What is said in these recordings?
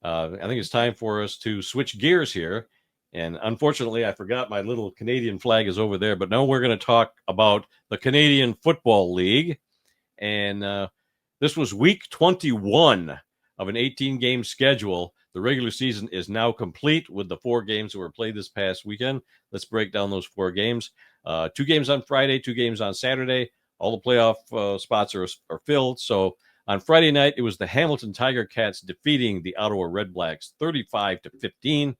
I think it's time for us to switch gears here. And unfortunately, I forgot my little Canadian flag is over there. But now we're going to talk about the Canadian Football League. And this was week 21 of an 18-game schedule. The regular season is now complete with the 4 games that were played this past weekend. Let's break down those 4 games. 2 games on Friday, 2 games on Saturday. All the playoff spots are filled. So on Friday night, it was the Hamilton Tiger Cats defeating the Ottawa Red Blacks 35-15.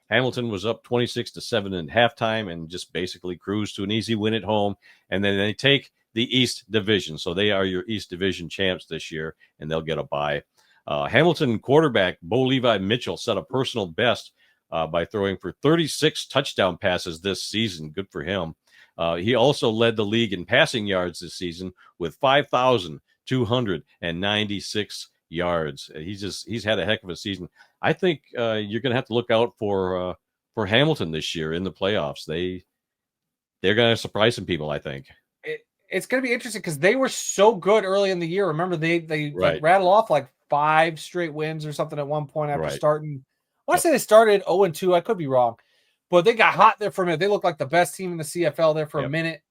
Hamilton was up 26-7 at halftime and just basically cruised to an easy win at home. And then they take the East Division. So they are your East Division champs this year, and they'll get a bye. Hamilton quarterback Bo Levi Mitchell set a personal best by throwing for 36 touchdown passes this season. Good for him. He also led the league in passing yards this season with 5,296 yards. He's had a heck of a season. I think you're going to have to look out for Hamilton this year in the playoffs. They're going to surprise some people, I think. It's going to be interesting because they were so good early in the year. Remember, they right. like rattled off like 5 straight wins or something at one point after right. starting. I want to say they started 0-2. I could be wrong, but they got hot there for a minute. They looked like the best team in the CFL there for a minute,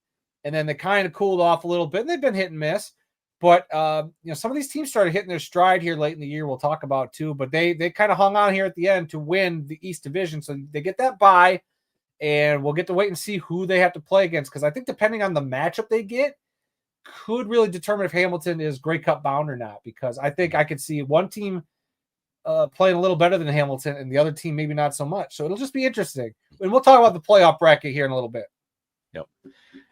and then they kind of cooled off a little bit. And they've been hit and miss, but some of these teams started hitting their stride here late in the year. We'll talk about too, but they kind of hung on here at the end to win the East Division, so they get that bye. And we'll get to wait and see who they have to play against, because I think depending on the matchup they get could really determine if Hamilton is Grey Cup bound or not, because I think I could see one team playing a little better than Hamilton and the other team maybe not so much. So it'll just be interesting. And we'll talk about the playoff bracket here in a little bit. Yep.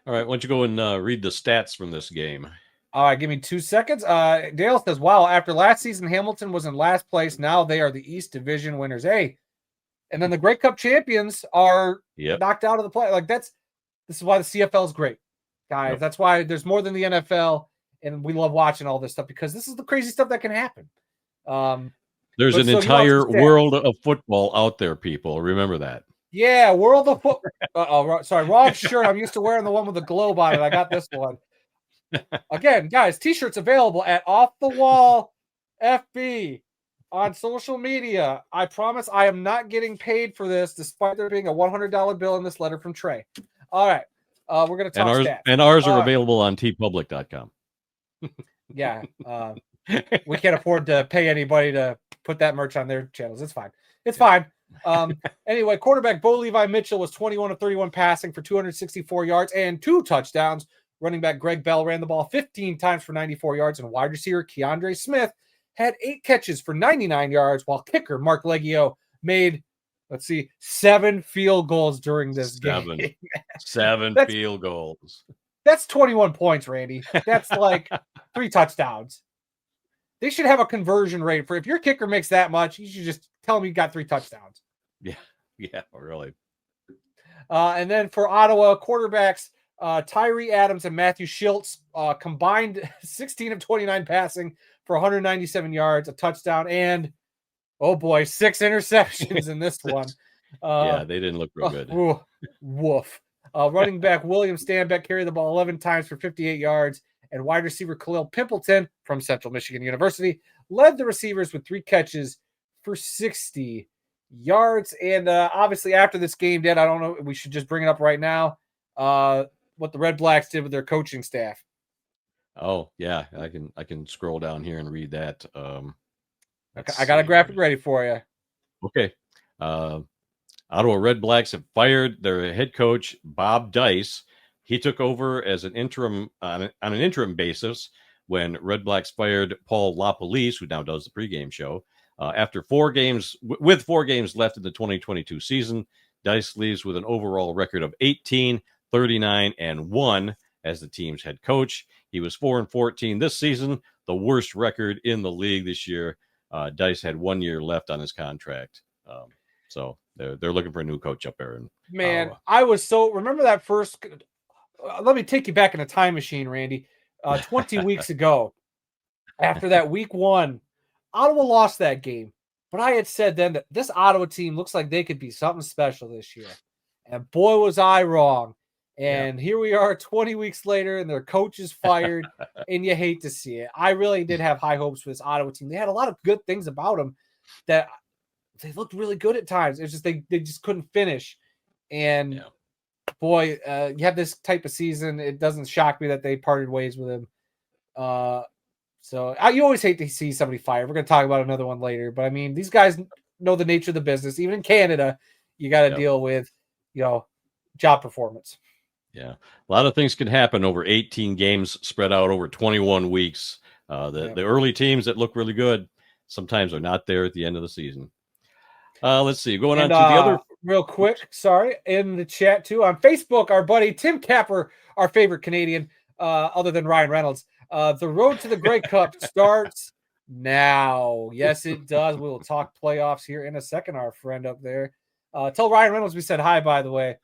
All right. Why don't you go and read the stats from this game? All right. Give me 2 seconds. Dale says, wow, after last season, Hamilton was in last place. Now they are the East Division winners. Hey, and then the Grey Cup champions are knocked out of the play. Like this is why the CFL is great, guys. That's why there's more than the NFL, and we love watching all this stuff because this is the crazy stuff that can happen. There's an entire world of football out there, people. Remember that. Yeah, world of football. Sorry, wrong shirt. I'm used to wearing the one with the globe on it. I got this one. Again, guys, T-shirts available at Off the Wall FB. On social media. I promise I am not getting paid for this, despite there being a $100 bill in this letter from Trey. All right. We're going to talk stats. And ours are available on tpublic.com. Yeah. We can't afford to pay anybody to put that merch on their channels. It's fine. It's fine. Anyway, quarterback Bo Levi Mitchell was 21 of 31 passing for 264 yards and 2 touchdowns. Running back Greg Bell ran the ball 15 times for 94 yards, and wide receiver Keandre Smith had 8 catches for 99 yards, while kicker Mark Leggio made, 7 field goals during this game. 7 field goals. That's 21 points, Randy. That's like 3 touchdowns. They should have a conversion rate for if your kicker makes that much, you should just tell him you got 3 touchdowns. Yeah, really. And then for Ottawa quarterbacks, Tyree Adams and Matthew Schultz combined 16 of 29 passing for 197 yards, a touchdown, and 6 interceptions in this one. They didn't look real good. Woof. Running back William Stanbeck carried the ball 11 times for 58 yards, and wide receiver Khalil Pimpleton from Central Michigan University led the receivers with 3 catches for 60 yards. And obviously after this game, Dad, I don't know, we should just bring it up right now, what the Red Blacks did with their coaching staff. Oh yeah, I can scroll down here and read that. I got a graphic ready for you. Okay. Ottawa Red Blacks have fired their head coach Bob Dice. He took over as an interim on an interim basis when Red Blacks fired Paul LaPolice, who now does the pregame show. After 4 games, with 4 games left in the 2022 season, Dice leaves with an overall record of 18, 39, and 1 as the team's head coach. He was 4-14 this season, the worst record in the league this year. Dice had 1 year left on his contract. So they're looking for a new coach up there. Man, I was remember that first, let me take you back in a time machine, Randy. 20 weeks ago, after that week 1, Ottawa lost that game. But I had said then that this Ottawa team looks like they could be something special this year. And boy, was I wrong. And here we are 20 weeks later, and their coach is fired, and you hate to see it. I really did have high hopes for this Ottawa team. They had a lot of good things about them that they looked really good at times. It's just they just couldn't finish. And Yeah. boy, you have this type of season. It doesn't shock me that they parted ways with him. So you always hate to see somebody fired. We're going to talk about another one later. But I mean, these guys know the nature of the business. Even in Canada, you got to deal with, job performance. Yeah. A lot of things can happen over 18 games spread out over 21 weeks. The early teams that look really good sometimes are not there at the end of the season. Let's see. Going on to the other. Real quick, sorry, in the chat too on Facebook, our buddy Tim Capper, our favorite Canadian, other than Ryan Reynolds. The road to the Grey Cup starts now. Yes, it does. We will talk playoffs here in a second. Our friend up there. Tell Ryan Reynolds we said hi, by the way.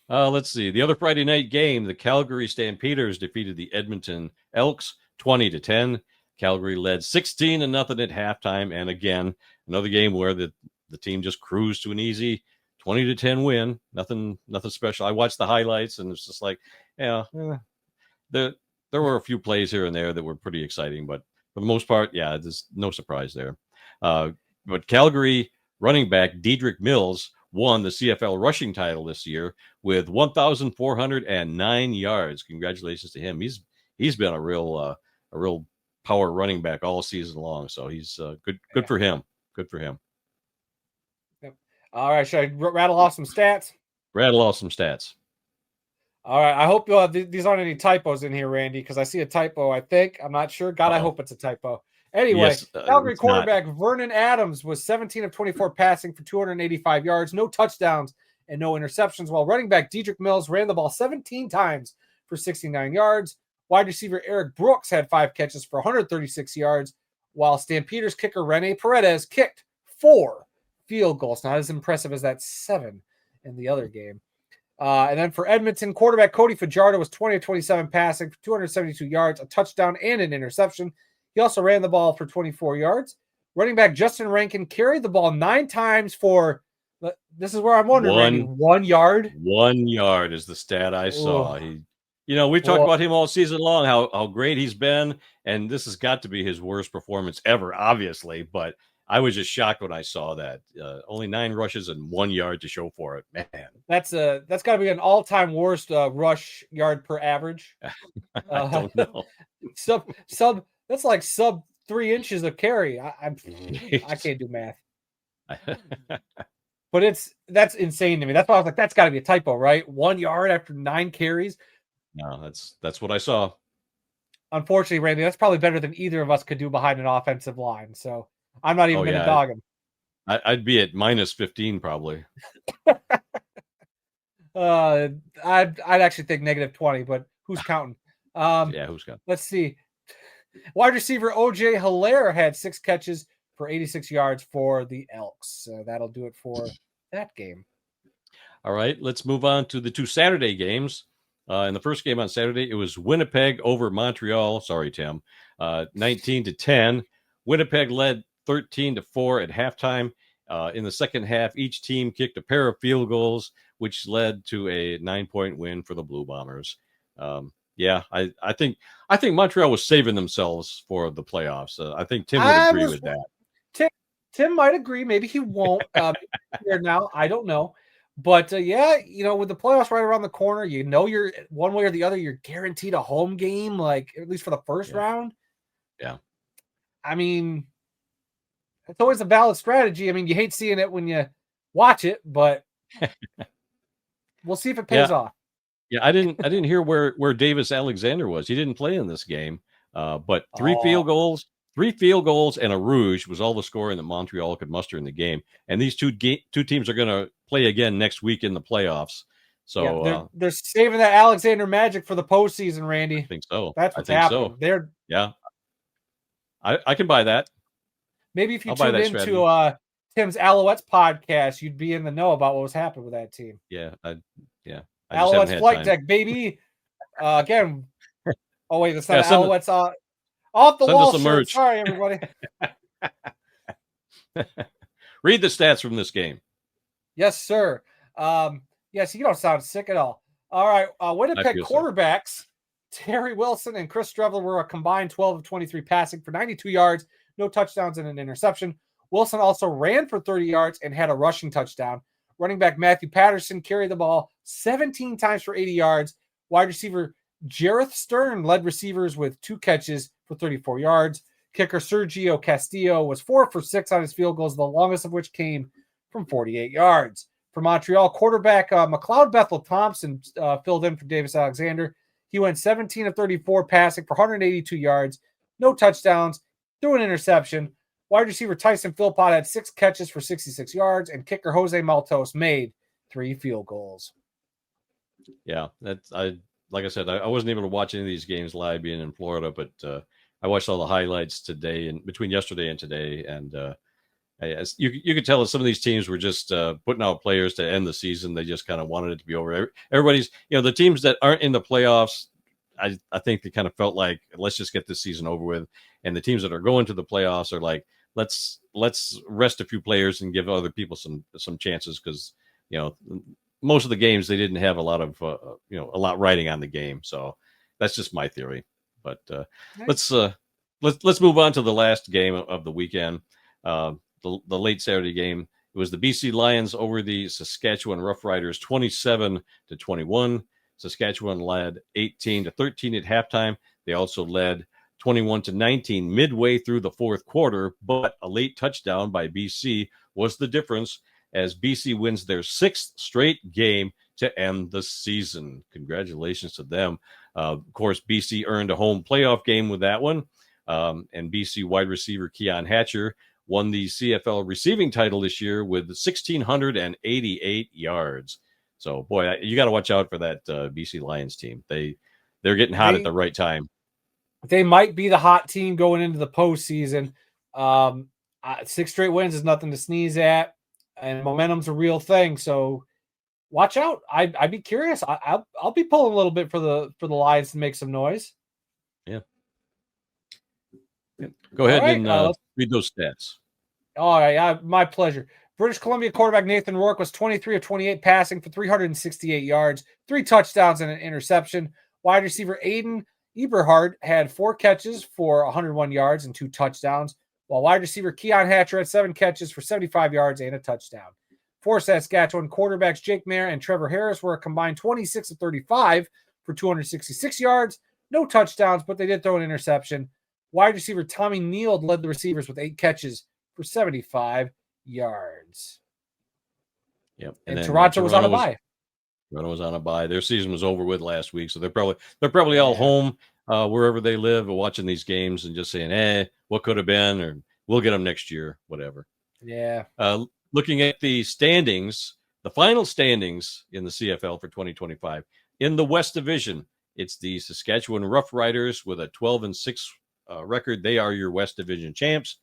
Let's see. The other Friday night game, the Calgary Stampeders defeated the Edmonton Elks 20-10. Calgary led 16-0 at halftime, and again, another game where the team just cruised to an easy 20-10 win. Nothing special. I watched the highlights, and it's just like, there were a few plays here and there that were pretty exciting, but for the most part, there's no surprise there. But Calgary running back Dedrick Mills won the CFL rushing title this year with 1,409 yards. Congratulations to him. He's been a real power running back all season long. So he's good for him. Good for him. Yep. All right. Should I rattle off some stats? Rattle off some stats. All right. I hope these aren't any typos in here, Randy, because I see a typo, I think. I'm not sure. God, I hope it's a typo. Anyway, yes, Calgary quarterback Vernon Adams was 17 of 24 passing for 285 yards, no touchdowns and no interceptions, while running back Dedrick Mills ran the ball 17 times for 69 yards. Wide receiver Eric Brooks had 5 catches for 136 yards, while Stampeders kicker Rene Paredes kicked 4 field goals. Not as impressive as that 7 in the other game. And then for Edmonton, quarterback Cody Fajardo was 20 of 27 passing for 272 yards, a touchdown and an interception. He also ran the ball for 24 yards. Running back Justin Rankin carried the ball 9 times for, this is where I'm wondering, Randy, 1 yard? 1 yard is the stat I saw. We've talked about him all season long, how great he's been, and this has got to be his worst performance ever, obviously, but I was just shocked when I saw that. Only 9 rushes and 1 yard to show for it. Man. That's got to be an all-time worst rush yard per average. I don't know. That's like sub 3 inches of carry. I can't do math. But that's insane to me. That's why I was like, that's got to be a typo, right? 1 yard after 9 carries. No, that's what I saw. Unfortunately, Randy, that's probably better than either of us could do behind an offensive line. So I'm not even going to dog him. I'd be at minus 15 probably. I'd actually think negative 20, but who's counting? Who's counting? Let's see. Wide receiver OJ Hilaire had 6 catches for 86 yards for the Elks. So that'll do it for that game. All right, let's move on to the 2 Saturday games. In the first game on Saturday, it was Winnipeg over Montreal. Sorry, Tim. 19-10. Winnipeg led 13-4 at halftime. In the second half, each team kicked a pair of field goals, which led to a 9-point win for the Blue Bombers. I think Montreal was saving themselves for the playoffs. I think Tim would agree with that. Tim might agree. Maybe he won't here now. I don't know. But with the playoffs right around the corner, you're one way or the other, you're guaranteed a home game, like at least for the first round. Yeah. I mean, it's always a valid strategy. I mean, you hate seeing it when you watch it, but we'll see if it pays off. Yeah, I didn't hear where Davis Alexander was. He didn't play in this game. But 3 field goals and a rouge was all the scoring that Montreal could muster in the game. And these two teams are going to play again next week in the playoffs. So they're saving that Alexander magic for the postseason, Randy. I think so. That's what's happening. So. I can buy that. Maybe if you tuned into Tim's Alouettes podcast, you'd be in the know about what was happening with that team. Yeah. Alouettes flight deck, baby. Again. Oh wait, that's not Alouettes. Off the wall shirt. Sorry, everybody. Read the stats from this game. Yes, sir. Yes, you don't sound sick at all. All right. Winnipeg quarterbacks, Terry Wilson and Chris Streveler were a combined 12 of 23 passing for 92 yards, no touchdowns and an interception, Wilson also ran for 30 yards and had a rushing touchdown. Running back Matthew Patterson carried the ball 17 times for 80 yards. Wide receiver Jareth Stern led receivers with 2 catches for 34 yards. Kicker Sergio Castillo was 4 for 6 on his field goals, the longest of which came from 48 yards. For Montreal, quarterback McLeod Bethel Thompson filled in for Davis Alexander. He went 17 of 34 passing for 182 yards, no touchdowns, threw an interception. Wide receiver Tyson Philpott had 6 catches for 66 yards, and kicker Jose Maltos made 3 field goals. Yeah, like I said, I wasn't able to watch any of these games live being in Florida, but I watched all the highlights today and between yesterday and today, and you could tell that some of these teams were just putting out players to end the season. They just kind of wanted it to be over. Everybody's, the teams that aren't in the playoffs, I think they kind of felt like, let's just get this season over with. And the teams that are going to the playoffs are like, let's rest a few players and give other people some chances, because most of the games they didn't have a lot of a lot riding on the game. So that's just my theory. But let's move on to the last game of the weekend. The late Saturday game. It was the BC Lions over the Saskatchewan Roughriders, 27-21. Saskatchewan led 18-13 at halftime. They also led 21-19 midway through the fourth quarter, but a late touchdown by BC was the difference, as BC wins their 6th straight game to end the season. Congratulations to them. Of course, BC earned a home playoff game with that one, and BC wide receiver Keon Hatcher won the CFL receiving title this year with 1,688 yards. So, boy, you got to watch out for that BC Lions team. They're getting hot at the right time. They might be the hot team going into the postseason. 6 straight wins is nothing to sneeze at, and momentum's a real thing. So, watch out. I'd be curious. I'll be pulling a little bit for the Lions to make some noise. Yeah. Go ahead and read those stats. All right, my pleasure. British Columbia quarterback Nathan Rourke was 23 of 28 passing for 368 yards, 3 touchdowns and an interception. Wide receiver Aiden Eberhard had 4 catches for 101 yards and 2 touchdowns, while wide receiver Keon Hatcher had 7 catches for 75 yards and a touchdown. For Saskatchewan, quarterbacks Jake Mayer and Trevor Harris were a combined 26 of 35 for 266 yards, no touchdowns, but they did throw an interception. Wide receiver Tommy Neild led the receivers with 8 catches for 75 yards. Yep. And Toronto was on a bye. Toronto was on a bye. Their season was over with last week, so they're probably all home wherever they live, watching these games and just saying, what could have been, or we'll get them next year, whatever. Yeah. Looking at the standings, the final standings in the CFL for 2025 in the West Division, it's the Saskatchewan Roughriders with a 12-6 record. They are your West Division champs.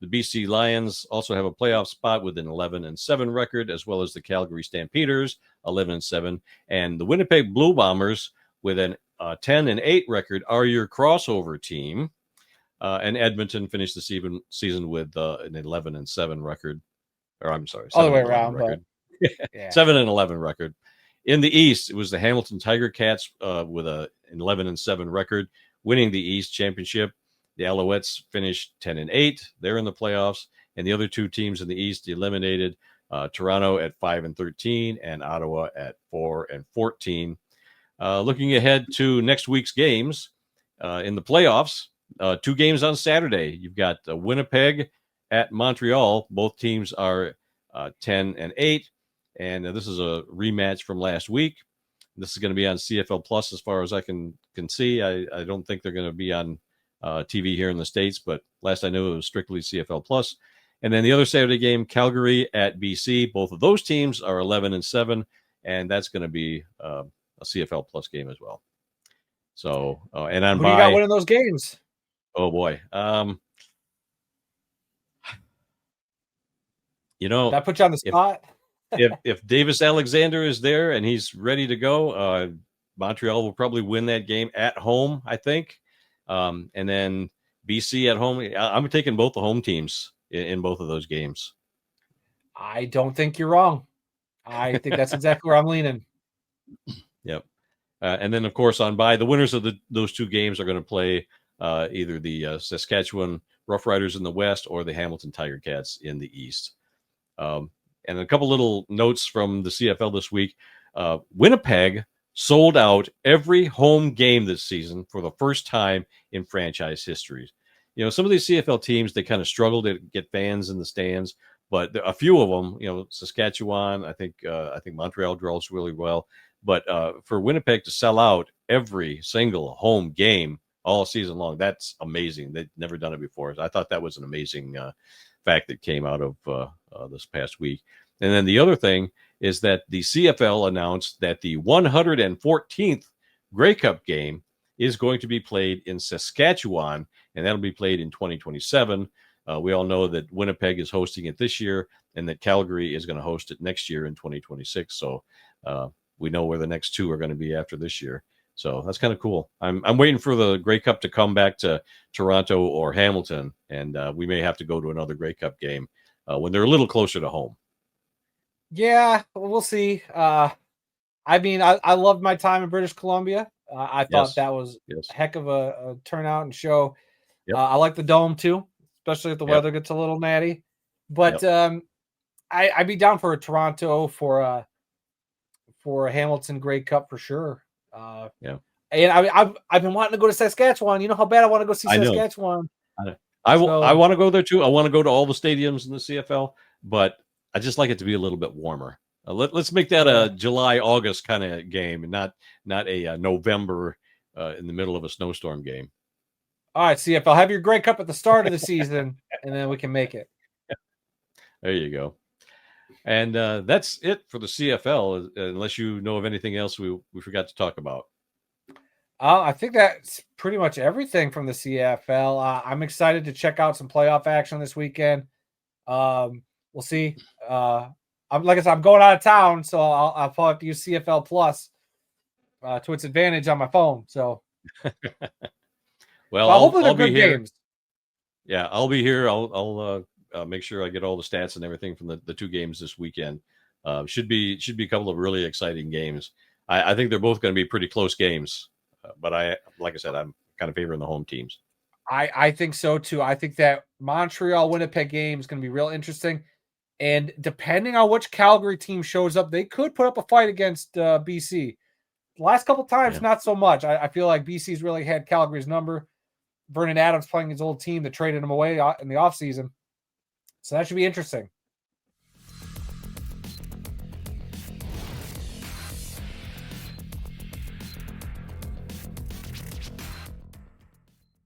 The BC Lions also have a playoff spot with an 11-7 record, as well as the Calgary Stampeders, 11-7, and the Winnipeg Blue Bombers with an 10-8 record are your crossover team. And Edmonton finished the season with an 11-7 record. Or I'm sorry, all the way around record. Yeah. 7-11 record. In the East, it was the Hamilton Tiger Cats with an 11-7 record, winning the East Championship. The Alouettes finished 10-8. They're in the playoffs. And the other 2 teams in the East eliminated Toronto at 5-13 and Ottawa at 4-14. Looking ahead to next week's games in the playoffs, 2 games on Saturday. You've got Winnipeg at Montreal. Both teams are 10-8. And this is a rematch from last week. This is going to be on CFL Plus as far as I can see. I don't think they're going to be on TV here in the States, but last I knew it was strictly CFL Plus. And then the other Saturday game, Calgary at BC. Both of those teams are 11-7, and that's going to be a CFL Plus game as well. So, and on who do you got winning those games? Oh boy, that put you on the spot. if Davis Alexander is there and he's ready to go, Montreal will probably win that game at home, I think. And then BC at home. I'm taking both the home teams in both of those games. I don't think you're wrong. I think that's exactly where I'm leaning. Yep. And then, of course, on bye, the winners of those 2 games are going to play either the Saskatchewan Rough Riders in the West or the Hamilton Tiger Cats in the East. And a couple little notes from the CFL this week. Winnipeg sold out every home game this season for the first time in franchise history. You know, some of these CFL teams, they kind of struggle to get fans in the stands, but a few of them, you know, Saskatchewan, I think Montreal draws really well. But for Winnipeg to sell out every single home game all season long, that's amazing. They've never done it before. I thought that was an amazing fact that came out of this past week. And then the other thing is that the CFL announced that the 114th Grey Cup game is going to be played in Saskatchewan, and that'll be played in 2027. We all know that Winnipeg is hosting it this year, and that Calgary is going to host it next year in 2026. So we know where the next two are going to be after this year. So that's kind of cool. I'm waiting for the Grey Cup to come back to Toronto or Hamilton, and we may have to go to another Grey Cup game when they're a little closer to home. Yeah, we'll see. I mean, I loved my time in British Columbia. I thought that was a heck of a turnout and show. Yep. I like the Dome too, especially if the weather gets a little natty. But I'd be down for a Toronto for a Hamilton Grey Cup for sure. And I've been wanting to go to Saskatchewan. You know how bad I want to go see Saskatchewan. I want to go there too. I want to go to all the stadiums in the CFL, but I just like it to be a little bit warmer. Let's make that a July, August kind of game, and not a November in the middle of a snowstorm game. All right, CFL, have your Grey Cup at the start of the season, and then we can make it. There you go. And that's it for the CFL, unless you know of anything else we forgot to talk about. I think that's pretty much everything from the CFL. I'm excited to check out some playoff action this weekend. We'll see. Like I said, I'm going out of town, so I'll probably have to use CFL Plus to its advantage on my phone. So, well, hopefully I'll they're be good here. games. Yeah, I'll be here. I'll make sure I get all the stats and everything from the two games this weekend. Should be a couple of really exciting games. I think they're both going to be pretty close games, but like I said, I'm kind of favoring the home teams. I think so too. I think that Montreal Winnipeg game is going to be real interesting. And depending on which Calgary team shows up, they could put up a fight against BC. The last couple times, not so much. I feel like BC's really had Calgary's number. Vernon Adams playing his old team that traded him away in the offseason. So that should be interesting.